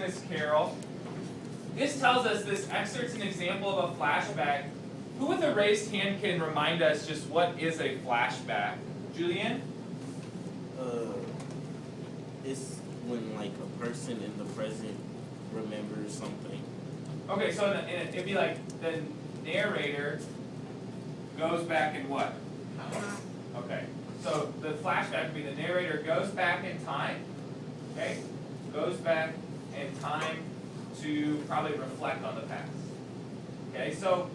Christmas Carol. This tells us this excerpt's an example of a flashback. Who with a raised hand can remind us just what is a flashback? Julian? It's when like a person in the present remembers something. Okay, so it'd be like the narrator goes back in what? Okay, so the flashback would be the narrator goes back in time, okay? Goes back in time to probably reflect on the past. Okay, so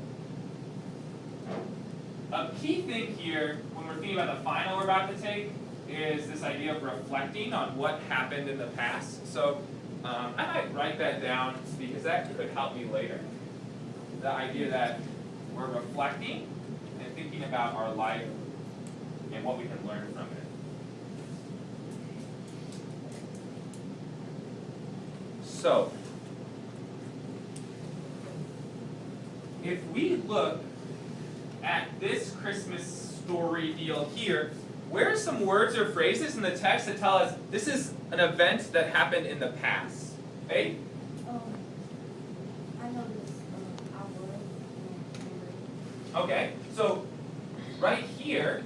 a key thing here when we're thinking about the final we're about to take is this idea of reflecting on what happened in the past. So I might write that down because that could help me later. The idea that we're reflecting and thinking about our life and what we can learn from it. So, if we look at this Christmas story deal here, where are some words or phrases in the text that tell us this is an event that happened in the past? Hey? I know this. Okay, so right here,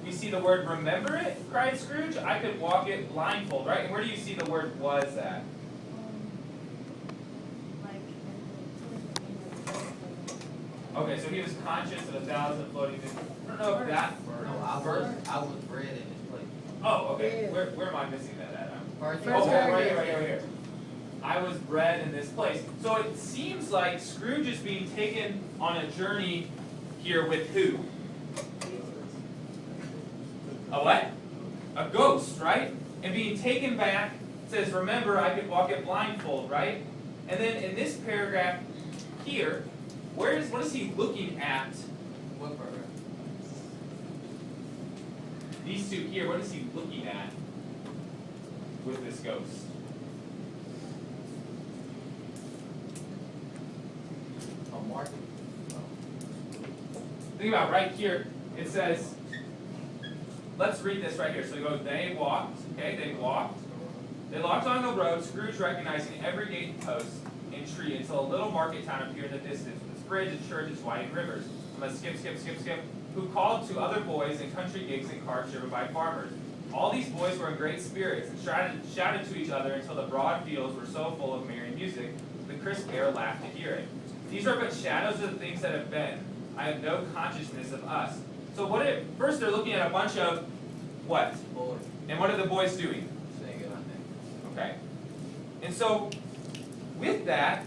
we see the word remember it, cried Scrooge. I could walk it blindfold, right? And where do you see the word was at? Okay, so he was conscious of 1,000 floating things. I don't know if that. No, I was bred in this place. Oh, okay. Where am I missing that at? First Oh, right here. I was bred in this place. So it seems like Scrooge is being taken on a journey here with who? A what? A ghost, right? And being taken back, it says, remember, I could walk it blindfold, right? And then in this paragraph here, what is he looking at? What paragraph? These two here, what is he looking at with this ghost? Oh, Martin. Think about right here, it says, let's read this right here. So it goes, they walked, okay, they walked on the road, Scrooge recognizing every gate and post and tree until a little market town appeared in the distance with its bridge, its church, its winding rivers. I must skip, who called to other boys in country gigs and carts driven by farmers. All these boys were in great spirits and shouted to each other until the broad fields were so full of merry music, the crisp air laughed to hear it. These are but shadows of the things that have been. I have no consciousness of us. So first they're looking at a bunch of what? Boys. And what are the boys doing? Singing, I think. Okay. And so with that,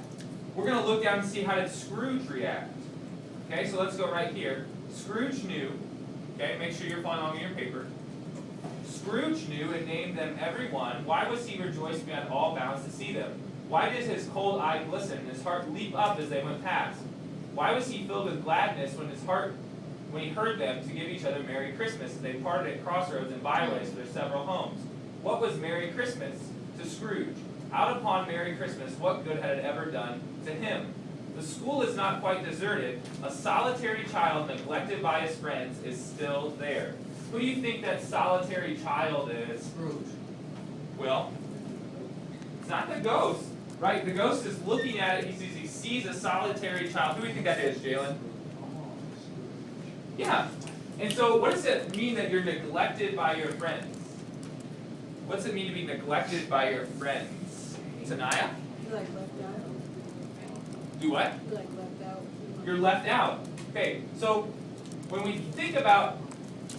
we're going to look down and see how did Scrooge react. Okay, so let's go right here. Scrooge knew, okay, make sure you're following along in your paper. Scrooge knew and named them every one. Why was he rejoiced beyond all bounds to see them? Why did his cold eye glisten and his heart leap up as they went past? Why was he filled with gladness when he heard them to give each other Merry Christmas as they parted at crossroads and byways to their several homes? What was Merry Christmas to Scrooge? Out upon Merry Christmas, what good had it ever done to him? The school is not quite deserted. A solitary child neglected by his friends is still there. Who do you think that solitary child is? Scrooge. Well, it's not the ghost, right? The ghost is looking at it. He sees a solitary child. Who do you think that is, Jalen? Yeah. And so what does it mean that you're neglected by your friends? What's it mean to be neglected by your friends? Tanaya? You like left out. Do what? You like left out. You're left out. Okay, so when we think about,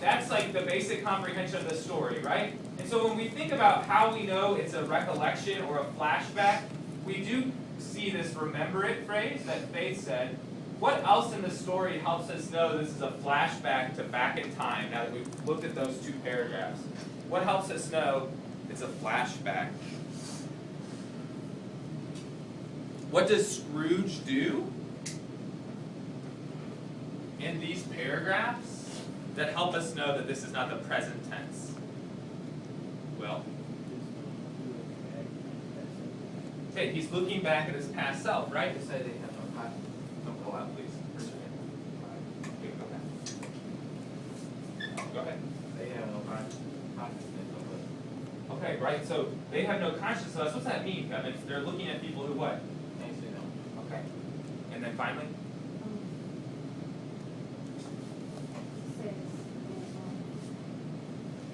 that's like the basic comprehension of the story, right? And so when we think about how we know it's a recollection or a flashback, we do see this remember it phrase that Faith said. What else in the story helps us know this is a flashback to back in time now that we've looked at those two paragraphs? What helps us know it's a flashback? What does Scrooge do in these paragraphs that help us know that this is not the present tense? Well, okay, he's looking back at his past self, right? They say they have no conscience. Don't pull out, please. Okay, go ahead. They have no consciousness of us. Okay. Okay, right, so they have no conscience of us. What's that mean, Kevin? They're looking at people who what? Can't see them. Okay. And then finally? Says,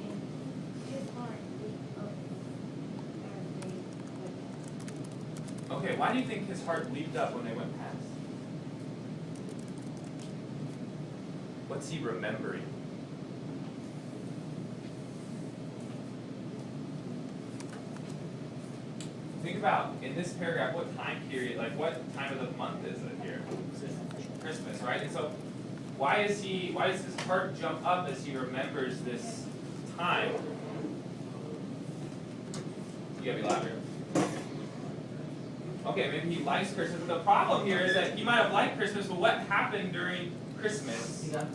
and his heart beat up as they went. Okay, why do you think his heart leaped up when they went past? What's he remembering? Think about, in this paragraph, what time period, like what time of the month is it here? Christmas, right? And so, why does his heart jump up as he remembers this time? You gotta be louder. Okay, maybe he likes Christmas. The problem here is that he might have liked Christmas, but what happened during Christmas? He got,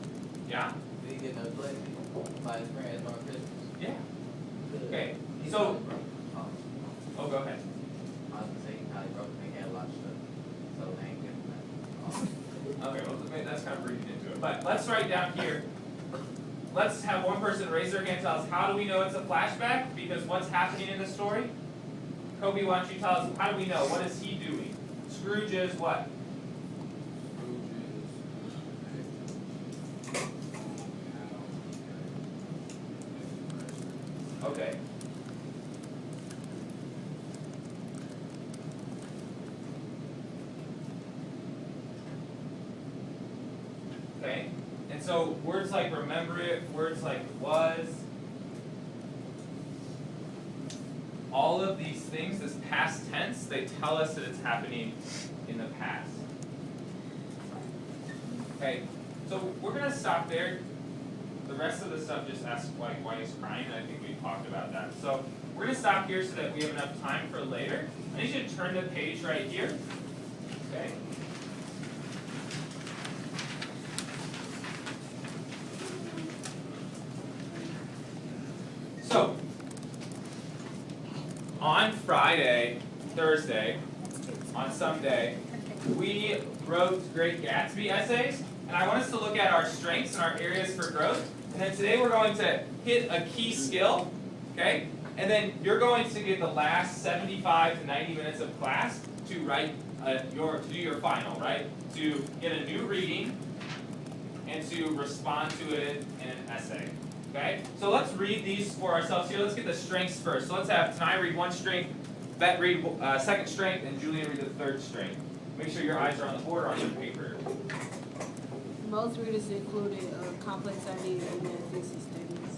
Yeah? did he get neglected by his parents on Christmas? Yeah. Okay. He So, um, oh, go ahead. I was gonna say he probably broke and had a lot of stuff, so they ain't getting that. Okay, well, maybe that's kind of reading into it. But let's write down here. Let's have one person raise their hand and tell us, how do we know it's a flashback? Because what's happening in the story? Kobe, why don't you tell us, how do we know? What is he doing? Scrooge is what? Okay. Okay, and so words like remember it, words like was, all of these things, this past tense, they tell us that it's happening in the past. Okay, so we're going to stop there. The rest of the stuff just asks why he's crying, and I think we talked about that. So we're going to stop here so that we have enough time for later. I need you to turn the page right here. Okay. So, on Friday, Thursday, on some day, we wrote Great Gatsby essays, and I want us to look at our strengths and our areas for growth. And then today we're going to hit a key skill, okay? And then you're going to get the last 75 to 90 minutes of class to write to do your final, right? To get a new reading and to respond to it in an essay. Okay? So let's read these for ourselves here. Let's get the strengths first. So let's have Tanai read one strength, Bet read second strength, and Julian read the third strength. Make sure your eyes are on the board or on your paper. Most readers included complex ideas and their thesis statements.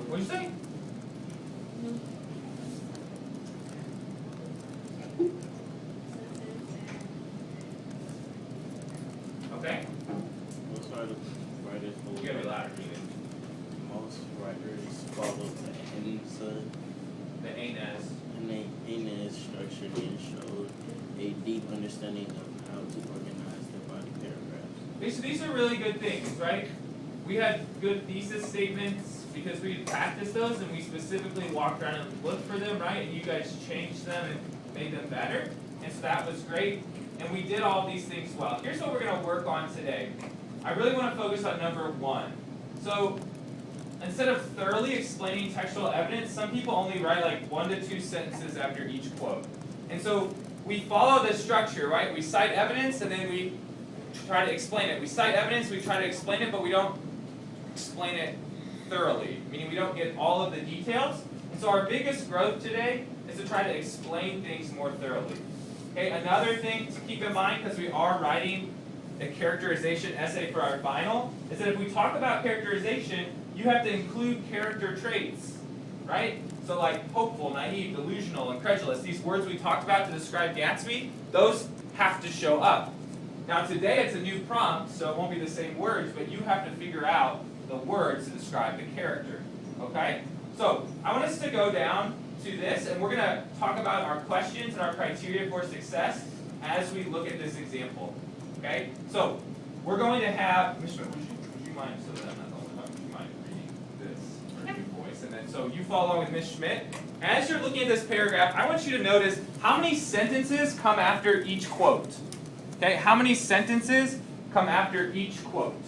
What'd you say? Okay? Most writers You gotta be louder, Julian. most writers follow the ANSA, The ANAS. and the ANSA structure and showed a deep understanding of how to organize their body paragraphs. Okay, so these are really good things, right? We had good thesis statements because we had practiced those and we specifically walked around and looked for them, right? And you guys changed them and made them better. And so that was great. And we did all these things well. Here's what we're going to work on today. I really want to focus on number one. So instead of thoroughly explaining textual evidence, some people only write like 1 to 2 sentences after each quote. And so we follow this structure, right? We cite evidence and then we try to explain it. We cite evidence, we try to explain it, but we don't explain it thoroughly, meaning we don't get all of the details. And so our biggest growth today is to try to explain things more thoroughly. Okay, another thing to keep in mind, because we are writing a characterization essay for our final, is that if we talk about characterization, you have to include character traits, right? So like hopeful, naive, delusional, incredulous, these words we talked about to describe Gatsby, those have to show up. Now today it's a new prompt, so it won't be the same words, but you have to figure out the words to describe the character, okay? So I want us to go down to this, and we're going to talk about our questions and our criteria for success as we look at this example, okay? So we're going to have, Ms. Schmidt, would you mind, so that I'm not the only one, would you mind reading this for your voice? And then so you follow along with Ms. Schmidt. As you're looking at this paragraph, I want you to notice how many sentences come after each quote. Okay, how many sentences come after each quote?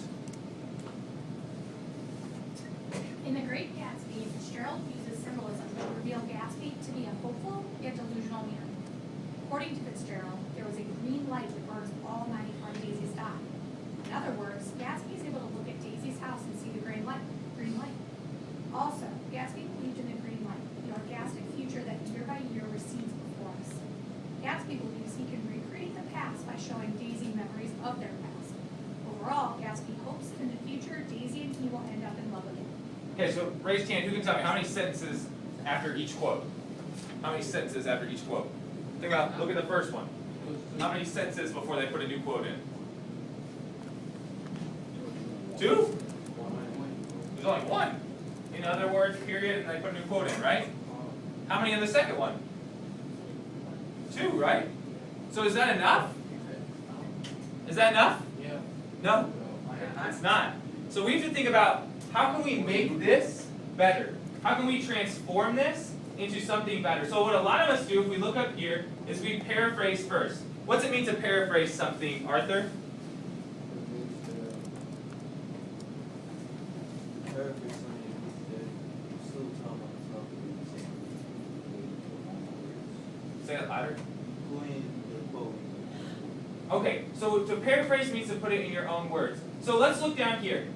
In The Great Gatsby, Fitzgerald uses symbolism to reveal Gatsby to be a hopeful yet delusional man. According to Fitzgerald, there was a green light that burns all night on Daisy's dock. In other words, Gatsby is able to look at Daisy's house and see the green light. Also, Gatsby believed in the green light, the orgastic future that year by year recedes before us. Gatsby believes he can recreate the past by showing Daisy memories of their past. Overall, Gatsby hopes that in the future, Daisy and he will end up in love again. Okay, so raise your hand. Who can tell me how many sentences after each quote? How many sentences after each quote? Think about, look at the first one. How many sentences before they put a new quote in? 2? There's only 1. In other words, period, and they put a new quote in, right? How many in the second one? 2, right? So is that enough? Is that enough? Yeah. No, it's not. So we have to think about, how can we make this better? How can we transform this into something better? So what a lot of us do, if we look up here, is we paraphrase first. What's it mean to paraphrase something, Arthur? Say that louder. Okay, so to paraphrase means to put it in your own words. So let's look down here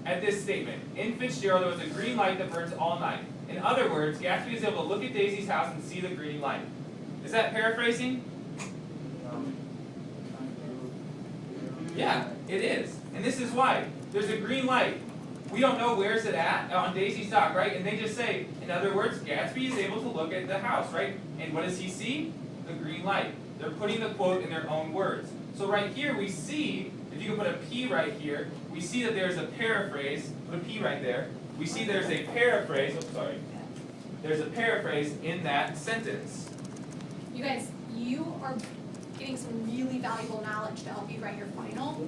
at this statement. In Fitzgerald, there was a green light that burns all night. In other words, Gatsby is able to look at Daisy's house and see the green light. Is that paraphrasing? Yeah, it is. And this is why. There's a green light. We don't know where's it at on Daisy's dock, right? And they just say, in other words, Gatsby is able to look at the house, right? And what does he see? The green light. They're putting the quote in their own words. So right here we see, if you can put a P right here, we see that there's a paraphrase. Put a P right there. We see there's a paraphrase. Oh, sorry. There's a paraphrase in that sentence. You guys, you are getting some really valuable knowledge to help you write your final.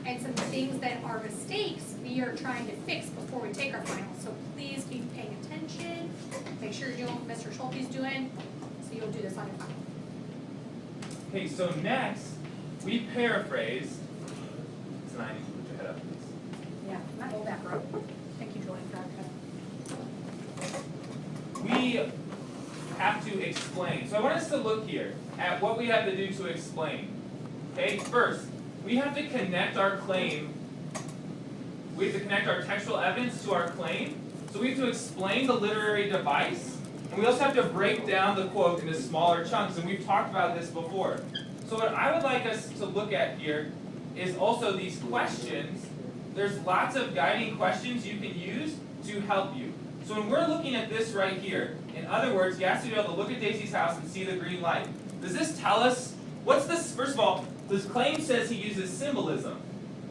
And some things that are mistakes we are trying to fix before we take our final. So please keep paying attention. Make sure you're doing what Mr. Schulte's doing, so you'll do this on your final. Okay, so next, we paraphrase. So now I need to put your head up, please. Yeah, not go back row. Thank you, Julian, for that. We have to explain. So I want us to look here at what we have to do to explain. Okay, first, we have to connect our claim. We have to connect our textual evidence to our claim. So we have to explain the literary device. And we also have to break down the quote into smaller chunks. And we've talked about this before. So what I would like us to look at here is also these questions. There's lots of guiding questions you can use to help you. So when we're looking at this right here, in other words, you have to be able to look at Daisy's house and see the green light. Does this tell us, what's this, first of all, this claim says he uses symbolism.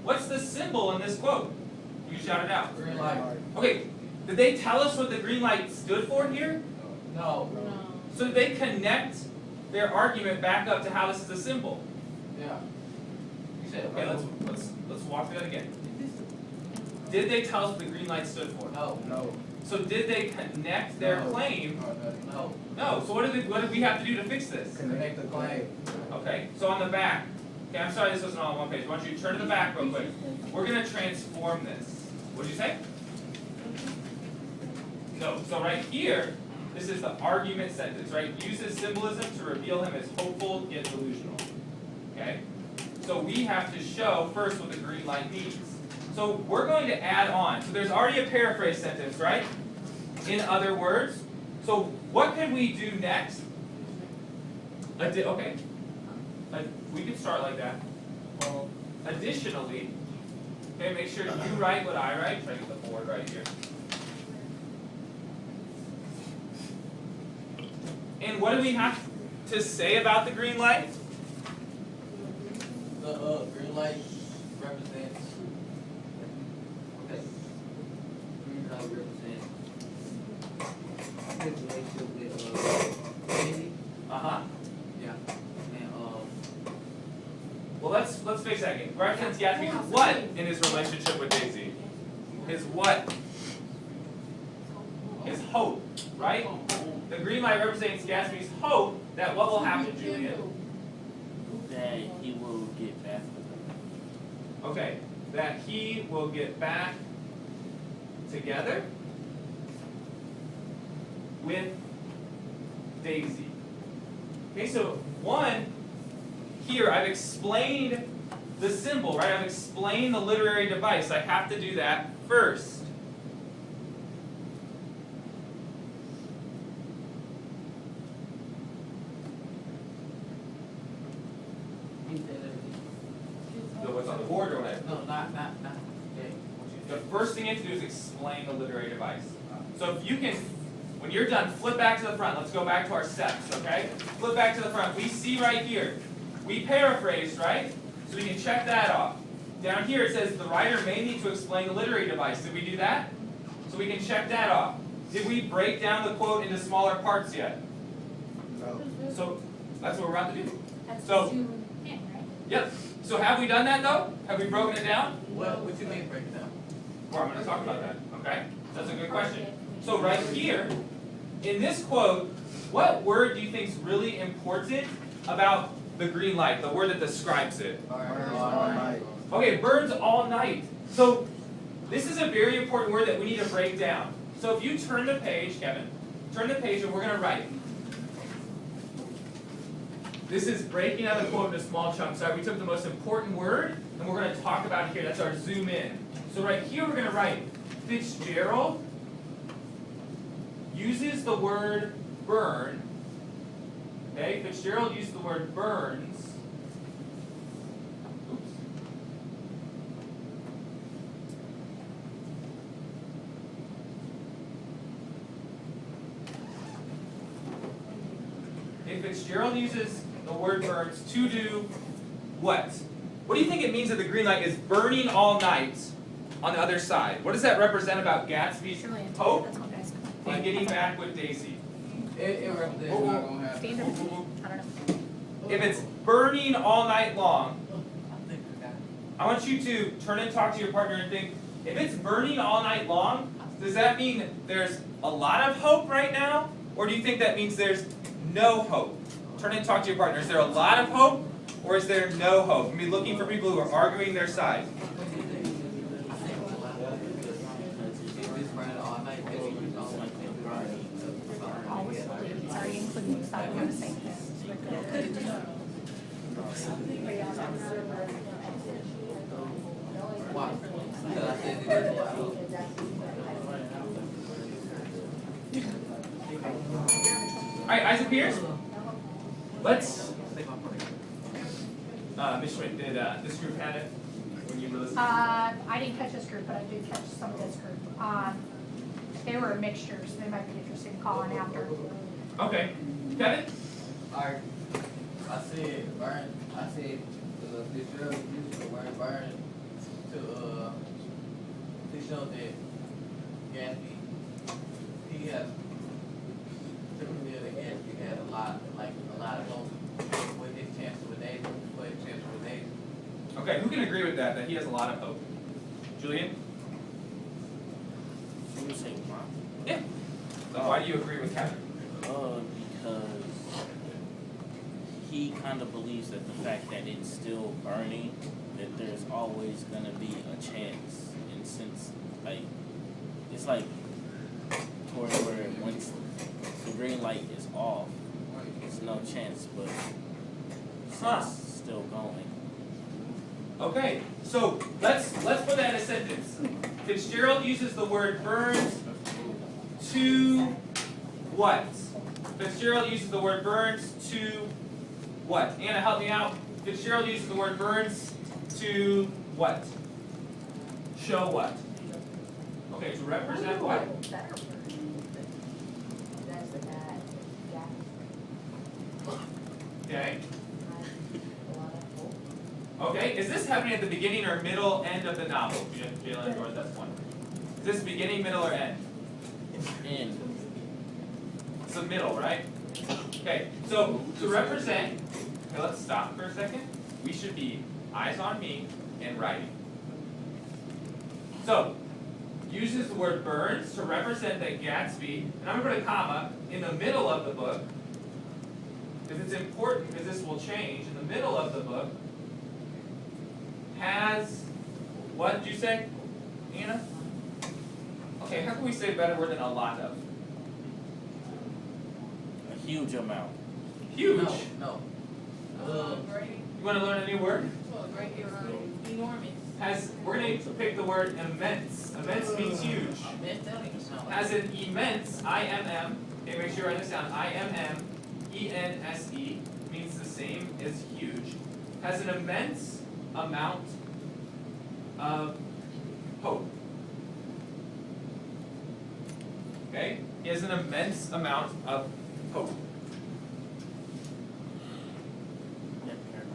What's the symbol in this quote? You can shout it out. Green light. Okay, did they tell us what the green light stood for here? No. So did they connect their argument back up to how this is a symbol? Yeah. You said Okay, let's walk through that again. Did they tell us what the green light stood for? No. No. So did they connect their claim? No. No. So what did we have to do to fix this? Connect the claim. Okay, so on the back. Okay, I'm sorry this wasn't all on one page. I want you to turn to the back real quick. We're going to transform this. What did you say? No, so right here, this is the argument sentence, right? Uses symbolism to reveal him as hopeful yet delusional. Okay? So we have to show first what the green light means. So we're going to add on. So there's already a paraphrase sentence, right? In other words. So what can we do next? Okay. We could start like that. Additionally, okay, make sure you write what I write. Try to get the board right here. And what do we have to say about the green light? The green light represents. Okay. Green light represents his relationship with Daisy. Yeah. And Well, let's fix that again. Represents Gatsby's what in his relationship with Daisy? His what? His hope, right? The green light represents Gatsby's hope that what will happen, Julian? That he will get back with her. Okay, that he will get back together with Daisy. Okay, so one, here I've explained the symbol, right? I've explained the literary device. I have to do that first. So what's on the board or whatever? No, not, yeah, what The you first thing you have to do is explain the literary device. So if you can, when you're done, flip back to the front. Let's go back to our steps, okay? Flip back to the front. We see right here, we paraphrased, right? So we can check that off. Down here it says the writer may need to explain the literary device. Did we do that? So we can check that off. Did we break down the quote into smaller parts yet? No. So that's what we're about to do. That's So- zoom in, right? Yep. So have we done that though? Have we broken it down? Well, what you mean break it down? Well, I'm going to talk about that, okay? That's a good question. So right here, in this quote, what word do you think is really important about the green light, the word that describes it? Okay, burns all night. So this is a very important word that we need to break down. So if you turn the page, Kevin, turn the page and we're going to write. This is breaking out the quote into small chunks. Right? We took the most important word and we're going to talk about it here. That's our zoom in. So right here we're going to write Fitzgerald uses the word burn. Okay, Fitzgerald uses the word burns. Oops. Okay, Fitzgerald uses the word burns to do what? What do you think it means that the green light is burning all night on the other side? What does that represent about Gatsby's hope and getting back with Daisy? It represents Whoa, whoa. not gonna happen. Standard, I don't know. If it's burning all night long, I think I got it. I want you to turn and talk to your partner and think, if it's burning all night long, does that mean there's a lot of hope right now? Or do you think that means there's no hope? Turn and talk to your partner. Is there a lot of hope or is there no hope? We'll be looking for people who are arguing their side. If it's burning all night, maybe you don't like it burning. Always, it's already included, so I'm gonna say this. Why? Because I said it is loud. Alright, Isaac Pierce, let's, I think I'm putting Ms. Schmidt, did this group have it when you were listening? I didn't catch this group, but I did catch some of this group. They were mixtures, they might be interested in calling after. Okay, Kevin? Alright, I said burn, I said, Fitzgerald used the word burn to show that Gatsby, he has, to reveal that Gatsby had a lot of hope with his chance with Daisy, for his chance with Daisy. Okay, who can agree with that he has a lot of hope? Julian? You would say mom? Yeah. So why do you agree with Kevin? Because he kind of believes that the fact that it's still burning, that there's always gonna be a chance. And since, like, it's like toward where once the green light is off, there's no chance, but Huh. it's still going. Okay, so let's put that in a sentence. Fitzgerald uses the word burns to what? Fitzgerald uses the word burns to what? Anna, help me out. Fitzgerald uses the word burns to what? Show what? Okay, to represent what? Okay. Okay, is this happening at the beginning or middle, end of the novel, Jalen, or this one? Is this beginning, middle, or end? And It's the middle, right? Okay, so to represent, okay, let's stop for a second. We should be eyes on me and writing. So, uses the word burns to represent that Gatsby, and I'm going to put a comma, in the middle of the book, because it's important, because this will change, in the middle of the book, has, what did you say, Anna? Okay, how can we say a better word than a lot of? A huge amount. Huge. No. You want to learn a new word? Enormous. We're going to pick the word immense. Immense means huge. Immense don't even sound like. Has an immense, I-M-M, okay, make sure you write this down, I-M-M-E-N-S-E, means the same as huge, has an immense amount of hope. Okay? He has an immense amount of hope.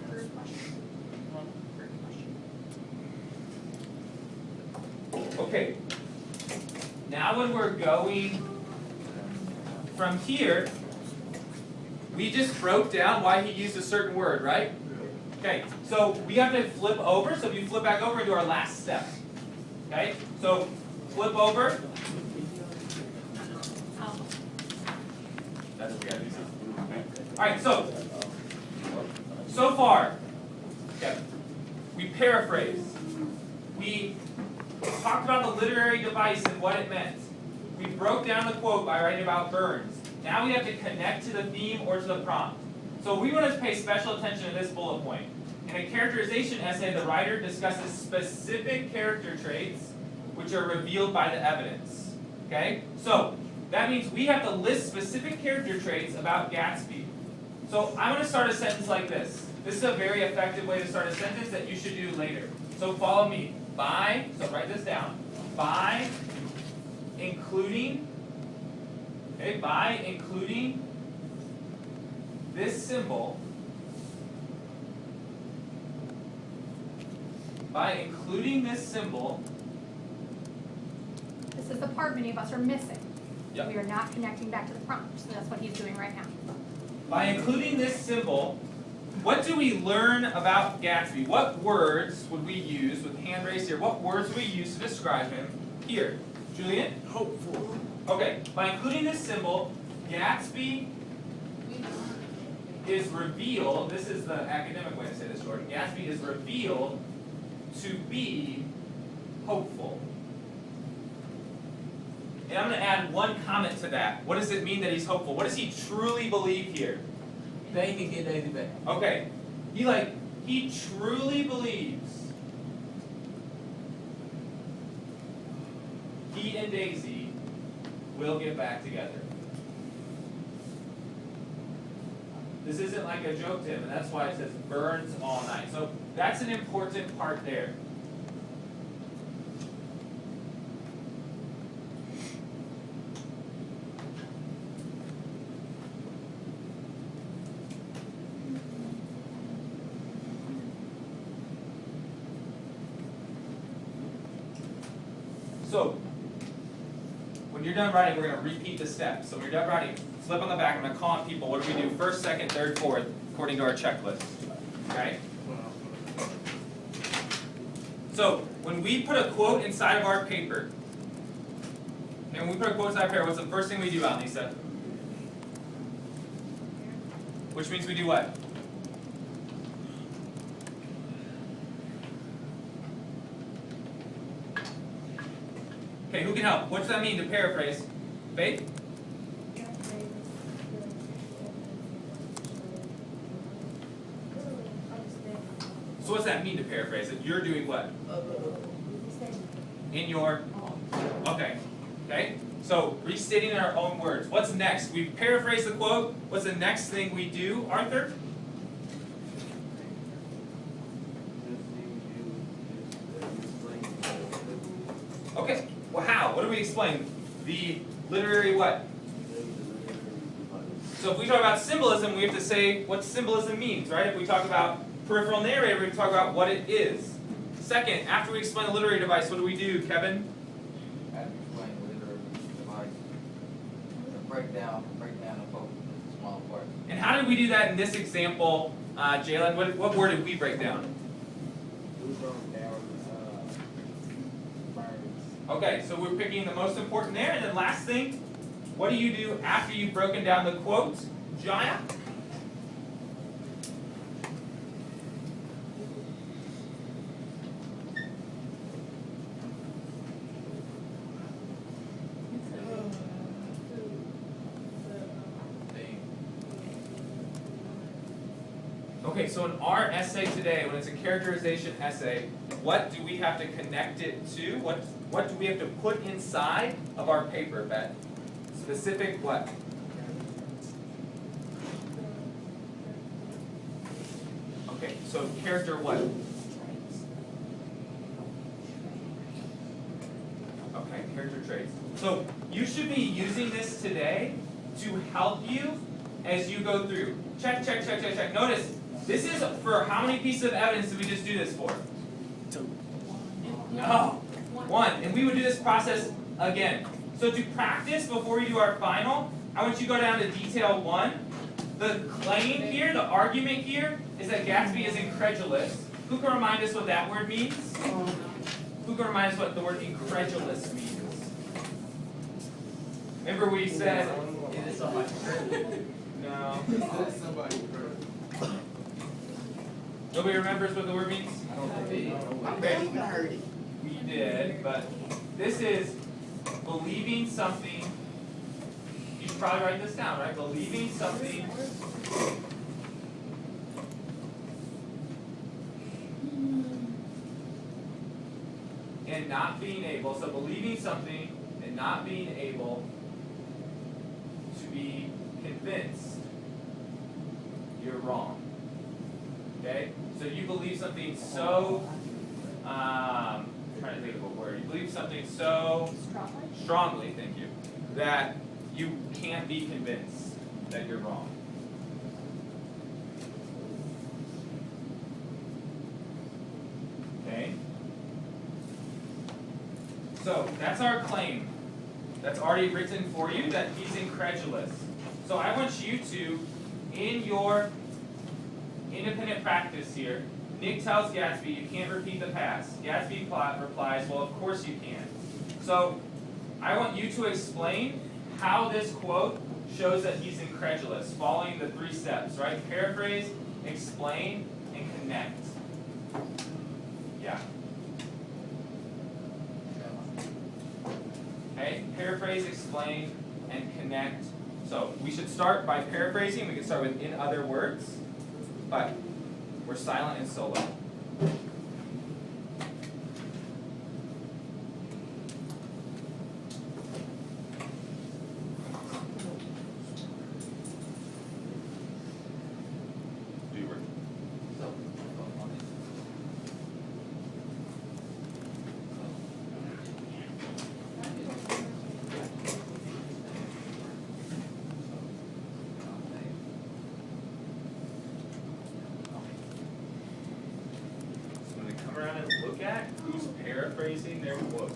First question. First question. Okay. Now when we're going from here, we just broke down why he used a certain word, right? Okay, so we have to flip over, so if you flip back over into our last step. Okay, so flip over. That's what we gotta do something. Alright, so far, okay, we paraphrase. We talked about the literary device and what it meant. We broke down the quote by writing about Burns. Now we have to connect to the theme or to the prompt. So we want to pay special attention to this bullet point. In a characterization essay, the writer discusses specific character traits which are revealed by the evidence. Okay? So that means we have to list specific character traits about Gatsby. So I'm going to start a sentence like this. This is a very effective way to start a sentence that you should do later. So follow me. So write this down. By including this symbol, This is the part many of us are missing. Yep. We are not connecting back to the prompt, so that's what he's doing right now. By including this symbol, what do we learn about Gatsby? What words would we use with hand raised here? What words would we use to describe him here? Julian? Hopeful. Okay, by including this symbol, Gatsby is revealed, this is the academic way to say this, Jordan. Gatsby is revealed to be hopeful. And I'm going to add one comment to that. What does it mean that he's hopeful? What does he truly believe here? They can get Daisy back. Okay, he truly believes he and Daisy will get back together. This isn't like a joke to him, and that's why it says burns all night. So that's an important part there. So, when you're done writing, we're going to repeat the steps. So when you're done writing, flip on the back. I'm going to call on people. What do we do? First, second, third, fourth, according to our checklist. Okay? So, when we put a quote inside of our paper, and when we put a quote inside our paper, what's the first thing we do, Lisa? Which means we do what? Okay, who can help? What does that mean to paraphrase? Faith? So what's that mean to paraphrase it? You're doing what? In your... Okay. Okay? So, restating in our own words. What's next? We've paraphrased the quote. What's the next thing we do, Arthur? Okay. Well, how? What do we explain? The literary what? So if we talk about symbolism, we have to say what symbolism means, right? If we talk about peripheral narrator, we have to talk about what it is. Second, after we explain the literary device, what do we do, Kevin? After you explain the literary device, break down the quote into small parts. And how did we do that in this example, Jalen? What word did we break down? Okay, so we're picking the most important there, and then last thing, what do you do after you've broken down the quote, Jaya? Okay, so in our essay today, when it's a characterization essay, what do we have to connect it to? What do we have to put inside of our paper, Bet? Specific what? Okay, so character what? Okay, character traits. So you should be using this today to help you as you go through. Check, check, check, check, check. Notice, this is for how many pieces of evidence did we just do this for? 2. No. 1. And we would do this process again. So to practice before we do our final, I want you to go down to detail 1. The claim here, the argument here, is that Gatsby is incredulous. Who can remind us what that word means? Who can remind us what the word incredulous means? Remember we said... Is it somebody crazy? No. Somebody Nobody remembers what the word means? I heard it. We did, but this is believing something. You should probably write this down, right? Believing something. And not being able. So believing something and not being able to be convinced you're wrong. Okay? So you believe something so, I'm trying to think of a word. You believe something so strongly, thank you, that you can't be convinced that you're wrong. Okay? So that's our claim. That's already written for you, that he's incredulous. So I want you to, in your independent practice here, Nick tells Gatsby, you can't repeat the past. Gatsby replies, well, of course you can. So I want you to explain how this quote shows that he's incredulous, following the 3 steps, right? Paraphrase, explain, and connect. Yeah. Okay, paraphrase, explain, and connect. So we should start by paraphrasing. We can start with in other words, but we're silent and solo. Do your work. So when they come around and look at who's paraphrasing their quotes.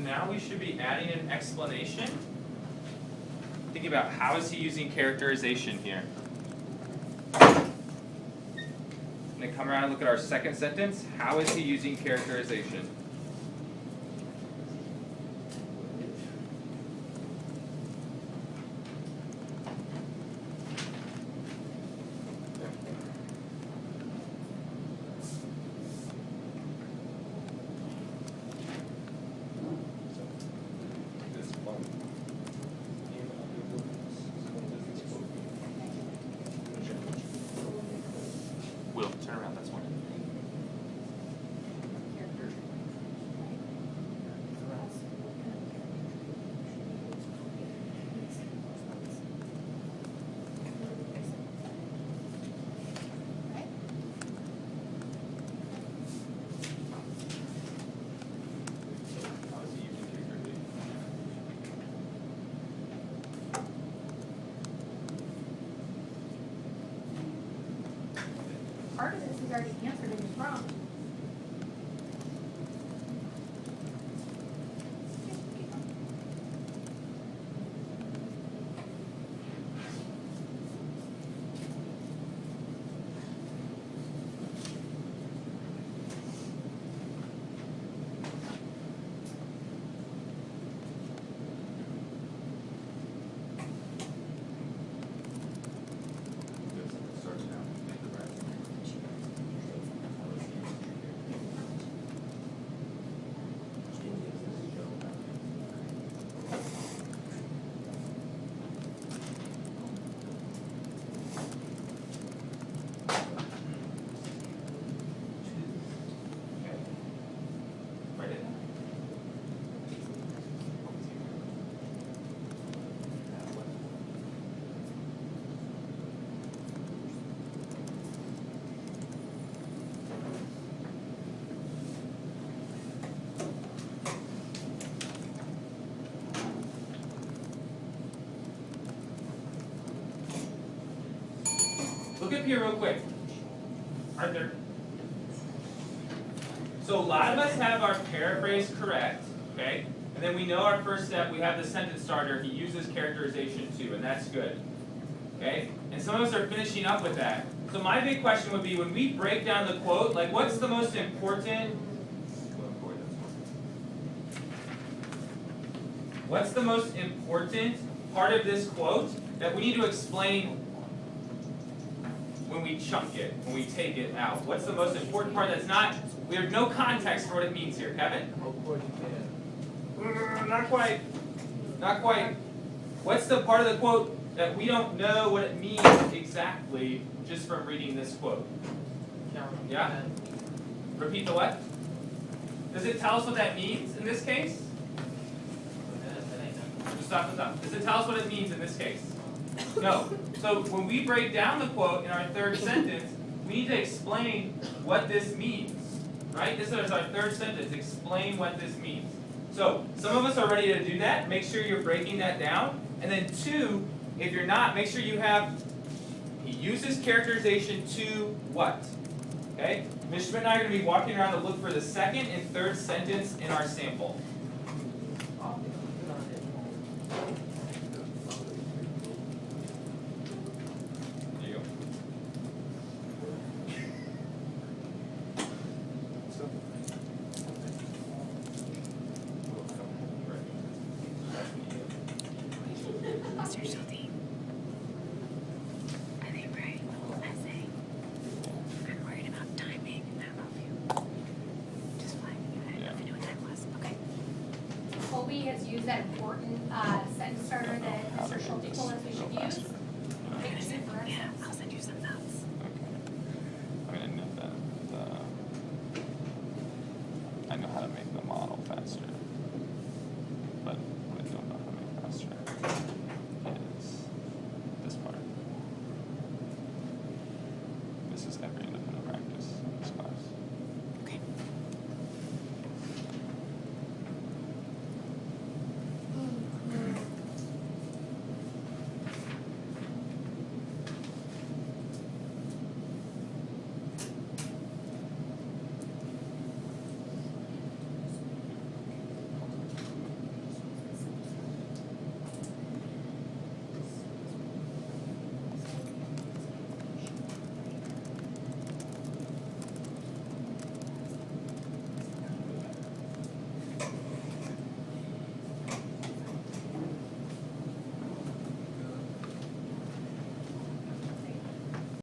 now we should be adding an explanation. Think about how is he using characterization here. And then come around and look at our second sentence. How is he using characterization? Will, turn around, that's one. How is he using characterization? Part of this is already answered in his prompt. Start now. Make the rest. Okay. Write it down. Look up here real quick. Arthur. So a lot of us have our paraphrase correct, okay? And then we know our first step, we have the sentence starter, he uses characterization too, and that's good. Okay? And some of us are finishing up with that. So my big question would be, when we break down the quote, like what's the most important part of this quote that we need to explain when we chunk it, when we take it out? What's the most important part that's not, we have no context for what it means here, Kevin? Of course you can. Not quite. Not quite. What's the part of the quote that we don't know what it means exactly just from reading this quote? Yeah? Repeat the what? Does it tell us what that means in this case? Just stop the thumb. Does it tell us what it means in this case? No. So when we break down the quote in our third sentence, we need to explain what this means. Right? This is our third sentence. Explain what this means. So some of us are ready to do that. Make sure you're breaking that down. And then two, if you're not, make sure you have, he uses characterization to what? Okay? Ms. Schmidt and I are going to be walking around to look for the second and third sentence in our sample. There you go. Mr. Schulte, I think right essay. I'm worried about timing. I don't know if you just fine. I don't know if you know what time was. Okay. Colby has used that important sentence starter that Mr. Schulte told us we should use. I'm gonna send, yeah, I'll send you some notes. I mean, I know that I know how to make the model faster, but what I don't know how to make faster is this part. This is every individual